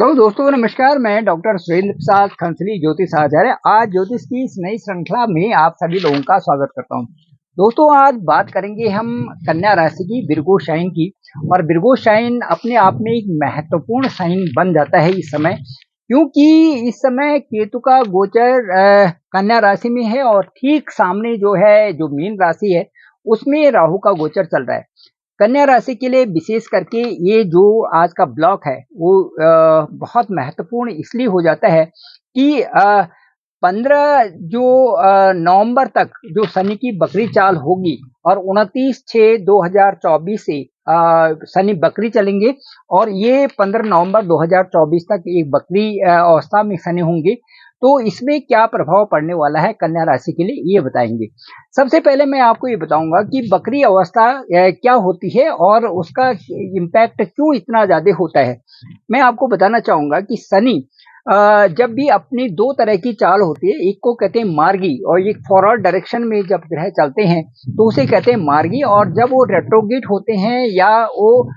तो दोस्तों नमस्कार। मैं डॉक्टर सुरेंद्र प्रसाद खंसली ज्योतिष आचार्य आज ज्योतिष की इस नई श्रृंखला में आप सभी लोगों का स्वागत करता हूं। दोस्तों आज बात करेंगे हम कन्या राशि की, विर्गो साइन की। और विर्गो साइन अपने आप में एक महत्वपूर्ण साइन बन जाता है इस समय, क्योंकि इस समय केतु का गोचर कन्या राशि में है और ठीक सामने जो है जो मीन राशि है उसमें राहु का गोचर चल रहा है। कन्या राशि के लिए विशेष करके ये जो आज का ब्लॉक है वो बहुत महत्वपूर्ण इसलिए हो जाता है कि 15 जो नवंबर तक जो शनि की बकरी चाल होगी और 29/6/2024 से शनि बकरी चलेंगे और ये 15 नवंबर 2024 तक एक बकरी अवस्था में शनि होंगे। तो इसमें क्या प्रभाव पड़ने वाला है कन्या राशि के लिए ये बताएंगे। सबसे पहले मैं आपको ये बताऊंगा कि बकरी अवस्था क्या होती है और उसका इम्पैक्ट क्यों इतना ज्यादा होता है। मैं आपको बताना चाहूंगा कि शनि जब भी अपनी दो तरह की चाल होती है, एक को कहते हैं मार्गी और एक फॉरवर्ड डायरेक्शन में जब ग्रह चलते हैं तो उसे कहते हैं मार्गी। और जब वो रेट्रोगेट होते हैं या वो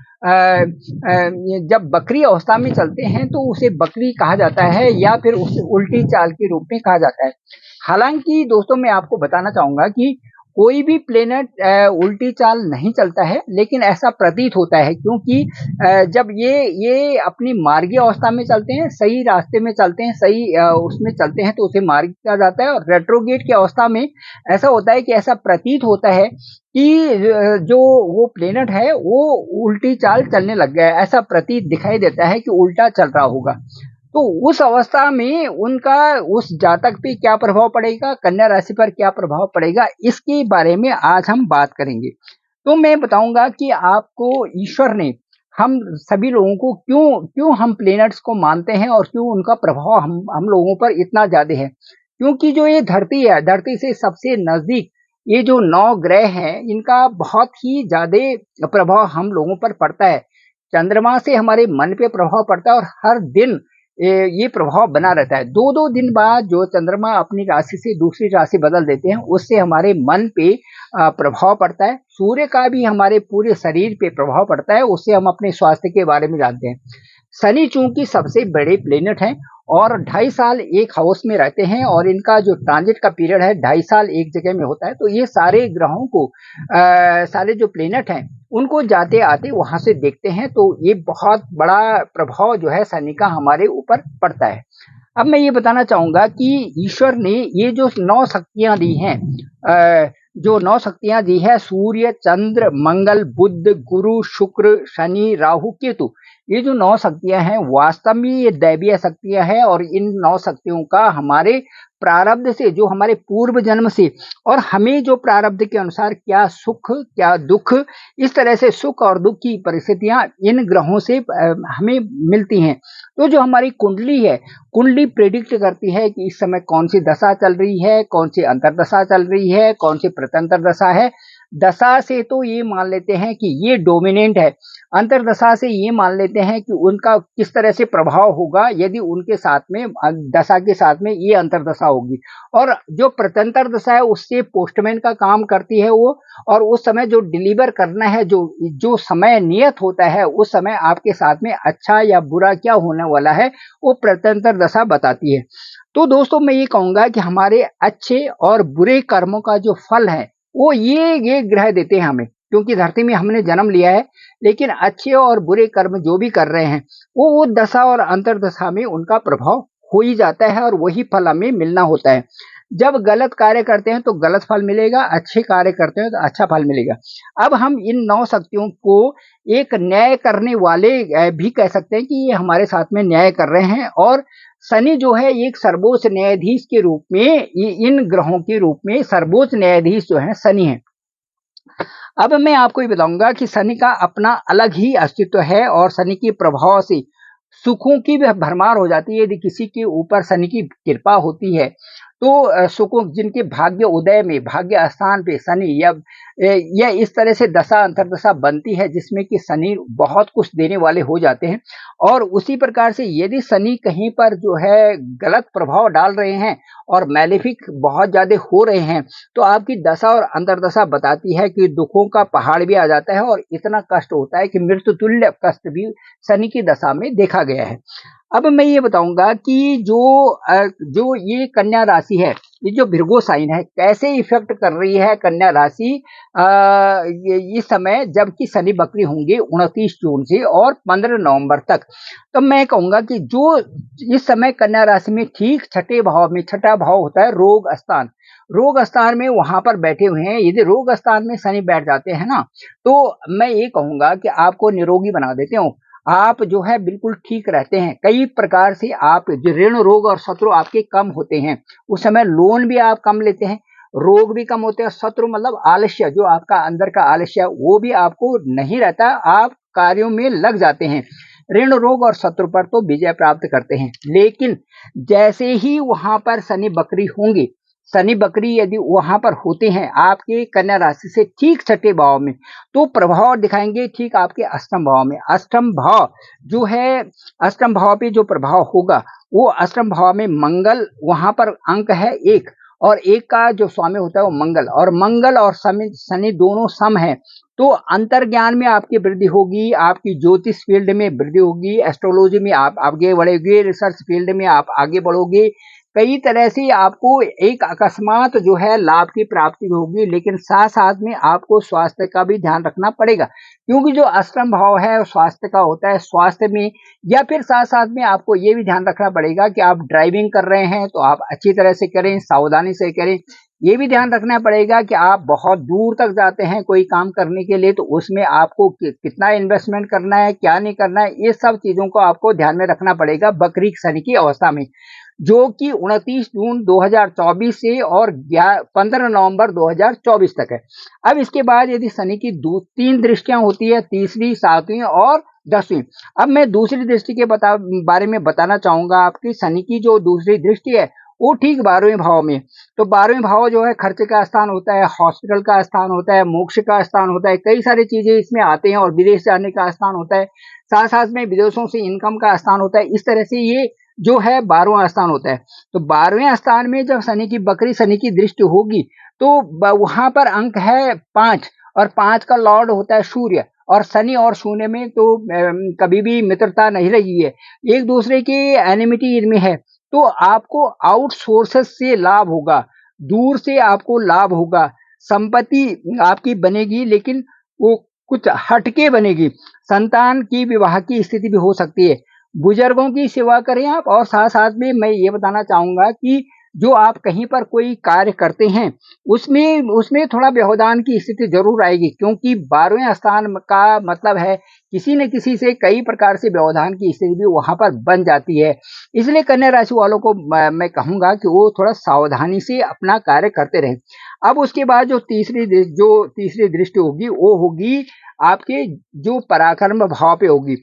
जब बकरी अवस्था में चलते हैं तो उसे बकरी कहा जाता है या फिर उसे उल्टी चाल के रूप में कहा जाता है। हालांकि दोस्तों मैं आपको बताना चाहूंगा कि कोई भी प्लेनेट उल्टी चाल नहीं चलता है, लेकिन ऐसा प्रतीत होता है क्योंकि जब ये अपनी मार्गी अवस्था में चलते हैं, सही रास्ते में चलते हैं, सही उसमें चलते हैं तो उसे मार्गी कहा जाता है। और रेट्रोगेट की अवस्था में ऐसा होता है कि ऐसा प्रतीत होता है कि जो वो प्लेनेट है वो उल्टी चाल चलने लग गया है, ऐसा प्रतीत दिखाई देता है कि उल्टा चल रहा होगा। तो उस अवस्था में उनका उस जातक पे क्या प्रभाव पड़ेगा, कन्या राशि पर क्या प्रभाव पड़ेगा, इसके बारे में आज हम बात करेंगे। तो मैं बताऊंगा कि आपको ईश्वर ने हम सभी लोगों को क्यों क्यों हम प्लेनेट्स को मानते हैं और क्यों उनका प्रभाव हम लोगों पर इतना ज्यादा है। क्योंकि जो ये धरती है, धरती से सबसे नजदीक ये जो 9 ग्रह हैं इनका बहुत ही ज्यादा प्रभाव हम लोगों पर पड़ता है। चंद्रमा से हमारे मन पे प्रभाव पड़ता है और हर दिन ये प्रभाव बना रहता है। 2-2 दिन बाद जो चंद्रमा अपनी राशि से दूसरी राशि बदल देते हैं उससे हमारे मन पे प्रभाव पड़ता है। सूर्य का भी हमारे पूरे शरीर पे प्रभाव पड़ता है, उससे हम अपने स्वास्थ्य के बारे में जानते हैं। शनि चूंकि सबसे बड़े प्लेनेट हैं और 2.5 साल एक हाउस में रहते हैं और इनका जो ट्रांजिट का पीरियड है 2.5 साल एक जगह में होता है। तो ये सारे ग्रहों को सारे जो प्लेनेट हैं उनको जाते आते वहां से देखते हैं, तो ये बहुत बड़ा प्रभाव जो है शनि का हमारे ऊपर पड़ता है। अब मैं ये बताना चाहूंगा कि ईश्वर ने ये जो 9 शक्तियां दी हैं, जो 9 शक्तियां दी है, सूर्य, चंद्र, मंगल, बुध, गुरु, शुक्र, शनि, राहु, केतु, ये जो 9 शक्तियां हैं वास्तव में ये दैवीय शक्तियां हैं। और इन 9 शक्तियों का हमारे प्रारब्ध से, जो हमारे पूर्व जन्म से और हमें जो प्रारब्ध के अनुसार क्या सुख क्या दुख, इस तरह से सुख और दुख की परिस्थितियां इन ग्रहों से हमें मिलती हैं। तो जो हमारी कुंडली है, कुंडली प्रेडिक्ट करती है कि इस समय कौन सी दशा चल रही है, कौन सी अंतरदशा चल रही है, कौन सी प्रत्यंतर दशा है। दशा से तो ये मान लेते हैं कि ये डोमिनेंट है, अंतरदशा से ये मान लेते हैं कि उनका किस तरह से प्रभाव होगा यदि उनके साथ में दशा के साथ में ये अंतरदशा होगी। और जो प्रत्यंतर दशा है उससे पोस्टमैन का काम करती है वो, और उस समय जो डिलीवर करना है, जो जो समय नियत होता है उस समय आपके साथ में अच्छा या बुरा क्या होने वाला है वो प्रत्यंतर दशा बताती है। तो दोस्तों मैं ये कहूंगा कि हमारे अच्छे और बुरे कर्मों का जो फल है वो ये ग्रह देते हैं हमें, क्योंकि धरती में हमने जन्म लिया है। लेकिन अच्छे और बुरे कर्म जो भी कर रहे हैं वो दशा और अंतरदशा में उनका प्रभाव हो ही जाता है और वही फल हमें मिलना होता है। जब गलत कार्य करते हैं तो गलत फल मिलेगा, अच्छे कार्य करते हैं तो अच्छा फल मिलेगा। अब हम इन 9 शक्तियों को एक न्याय करने वाले भी कह सकते हैं कि ये हमारे साथ में न्याय कर रहे हैं। और शनि जो है एक सर्वोच्च न्यायाधीश के रूप में, इन ग्रहों के रूप में सर्वोच्च न्यायाधीश जो है शनि है। अब मैं आपको ये बताऊंगा कि शनि का अपना अलग ही अस्तित्व है और शनि के प्रभाव से सुखों की भी भरमार हो जाती है। यदि किसी के ऊपर शनि की कृपा होती है तो सुखों, जिनके भाग्य उदय में भाग्य स्थान पे शनि या इस तरह से दशा अंतरदशा बनती है जिसमें कि शनि बहुत कुछ देने वाले हो जाते हैं। और उसी प्रकार से यदि शनि कहीं पर जो है गलत प्रभाव डाल रहे हैं और मैलेफिक बहुत ज्यादा हो रहे हैं तो आपकी दशा और अंतरदशा बताती है कि दुखों का पहाड़ भी आ जाता है और इतना कष्ट होता है कि मृत्यु तुल्य कष्ट भी शनि की दशा में देखा गया है। अब मैं ये बताऊंगा कि जो ये कन्या राशि है, ये जो भृगु साइन है, कैसे इफेक्ट कर रही है कन्या राशि इस समय, जबकि शनि वक्री होंगे 29 जून से और 15 नवंबर तक। तो मैं कहूंगा कि जो इस समय कन्या राशि में ठीक छठे भाव में, छठा भाव होता है रोग स्थान, रोग स्थान में वहां पर बैठे हुए हैं। यदि रोग स्थान में शनि बैठ जाते हैं ना, तो मैं ये कहूंगा कि आपको निरोगी बना देते हो, आप जो है बिल्कुल ठीक रहते हैं। कई प्रकार से आप जो ऋण रोग और शत्रु आपके कम होते हैं, उस समय लोन भी आप कम लेते हैं, रोग भी कम होते हैं। शत्रु मतलब आलस्य, जो आपका अंदर का आलस्य है, वो भी आपको नहीं रहता, आप कार्यों में लग जाते हैं। ऋण रोग और शत्रु पर तो विजय प्राप्त करते हैं। लेकिन जैसे ही वहां पर शनि बकरी होंगे, शनि बकरी यदि वहां पर होते हैं आपके कन्या राशि से ठीक छठे भाव में, तो प्रभाव दिखाएंगे ठीक आपके अष्टम भाव में। अष्टम भाव जो है, अष्टम भाव पे जो प्रभाव होगा, वो अष्टम भाव में मंगल, वहां पर अंक है एक, और एक का जो स्वामी होता है वो मंगल, और मंगल और शनि दोनों सम है। तो अंतर ज्ञान में आपकी वृद्धि होगी, आपकी ज्योतिष फील्ड में वृद्धि होगी, एस्ट्रोलॉजी में आप आगे बढ़ोगे, रिसर्च फील्ड में आप आगे बढ़ोगे। कई तरह से आपको एक अकस्मात जो है लाभ की प्राप्ति होगी। लेकिन साथ साथ में आपको स्वास्थ्य का भी ध्यान रखना पड़ेगा, क्योंकि जो अष्टम भाव है वो स्वास्थ्य का होता है। स्वास्थ्य में, या फिर साथ साथ में आपको ये भी ध्यान रखना पड़ेगा कि आप ड्राइविंग कर रहे हैं तो आप अच्छी तरह से करें, सावधानी से करें। ये भी ध्यान रखना पड़ेगा कि आप बहुत दूर तक जाते हैं कोई काम करने के लिए, तो उसमें आपको कितना इन्वेस्टमेंट करना है, क्या नहीं करना है, ये सब चीजों को आपको ध्यान में रखना पड़ेगा वक्री शनि की अवस्था में, जो कि 29 जून 2024 से और 15 नवंबर 2024 तक है। अब इसके बाद यदि शनि की तीन दृष्टियां होती है, तीसरी, सातवीं और 10वीं। अब मैं दूसरी दृष्टि के बारे में बताना चाहूंगा। आपकी शनि की जो दूसरी दृष्टि है वो ठीक 12वें भाव में। तो 12वें भाव जो है खर्च का स्थान होता है, हॉस्पिटल का स्थान होता है, मोक्ष का स्थान होता है, कई सारी चीजें इसमें आते हैं, और विदेश जाने का स्थान होता है, साथ साथ में विदेशों से इनकम का स्थान होता है। इस तरह से ये जो है 12वां स्थान होता है। तो 12वें स्थान में जब शनि की बकरी शनि की दृष्टि होगी, तो वहां पर अंक है 5, और 5 का लॉर्ड होता है सूर्य, और शनि और शून्य में तो कभी भी मित्रता नहीं रही है, एक दूसरे की एनिमिटी इनमें है। तो आपको आउटसोर्सेस से लाभ होगा, दूर से आपको लाभ होगा, संपत्ति आपकी बनेगी, लेकिन वो कुछ हटके बनेगी। संतान की विवाह की स्थिति भी हो सकती है। बुजुर्गों की सेवा करें आप, और साथ साथ में मैं ये बताना चाहूंगा कि जो आप कहीं पर कोई कार्य करते हैं, उसमें उसमें थोड़ा व्यवधान की स्थिति जरूर आएगी, क्योंकि 12वें स्थान का मतलब है किसी न किसी से कई प्रकार से व्यवधान की स्थिति भी वहां पर बन जाती है। इसलिए कन्या राशि वालों को मैं कहूंगा कि वो थोड़ा सावधानी से अपना कार्य करते रहें। अब उसके बाद जो तीसरी दृष्टि होगी, वो होगी आपके जो पराक्रम भाव पे होगी।